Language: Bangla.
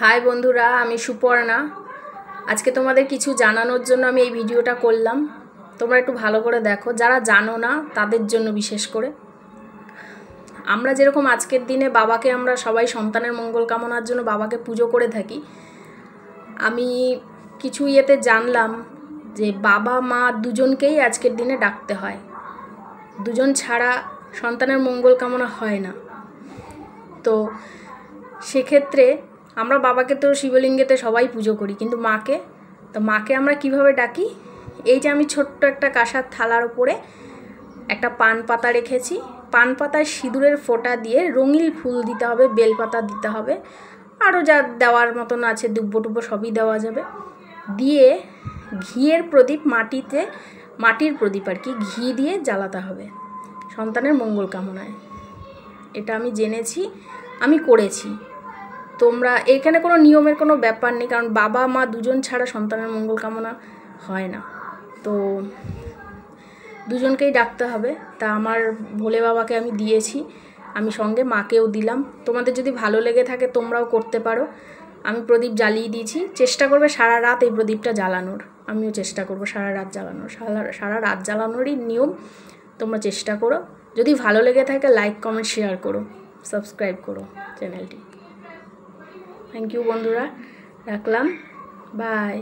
হাই বন্ধুরা, আমি সুপর্ণা। আজকে তোমাদের কিছু জানানোর জন্য আমি এই ভিডিওটা করলাম। তোমরা একটু ভালো করে দেখো, যারা জানো না তাদের জন্য বিশেষ করে। আমরা যেরকম আজকের দিনে বাবাকে আমরা সবাই সন্তানের মঙ্গল কামনার জন্য বাবাকে পুজো করে থাকি, আমি কিছু ইয়েতে জানলাম যে বাবা মা দুজনকেই আজকের দিনে ডাকতে হয়। দুজন ছাড়া সন্তানের মঙ্গল কামনা হয় না। তো সেক্ষেত্রে আমরা বাবাকে তো শিবলিঙ্গেতে সবাই পুজো করি, কিন্তু মাকে আমরা কিভাবে ডাকি? এই যে আমি ছোট্ট একটা কাঁসার থালার উপরে একটা পান পাতা রেখেছি। পান পাতায় সিঁদুরের ফোঁটা দিয়ে রঙিন ফুল দিতে হবে, বেলপাতা দিতে হবে, আরও যা দেওয়ার মতন আছে, দুব্বো টুব্বো সবই দেওয়া যাবে। দিয়ে ঘিয়ের প্রদীপ, মাটির প্রদীপ আর কি, ঘি দিয়ে জ্বালাতে হবে সন্তানের মঙ্গল কামনায়। এটা আমি জেনেছি, আমি করেছি। তোমরা এখানে কোনো নিয়মের কোনো ব্যাপার নেই, কারণ বাবা মা দুজন ছাড়া সন্তানের মঙ্গল কামনা হয় না। তো দুজনকেই ডাকতে হবে। তা আমার ভোলে বাবাকে আমি দিয়েছি, আমি সঙ্গে মাকেও দিলাম। তোমাদের যদি ভালো লেগে থাকে তোমরাও করতে পারো। আমি প্রদীপ জ্বালিয়ে দিয়েছি। চেষ্টা করবে সারা রাত এই প্রদীপটা জ্বালানোর। আমিও চেষ্টা করবো সারা রাত জ্বালানোর। সারা রাত জ্বালানোরই নিয়ম, তোমরা চেষ্টা করো। যদি ভালো লেগে থাকে লাইক কমেন্ট শেয়ার করো, সাবস্ক্রাইব করো চ্যানেলটি। থ্যাংক ইউ বন্ধুরা, রাখলাম, বাই।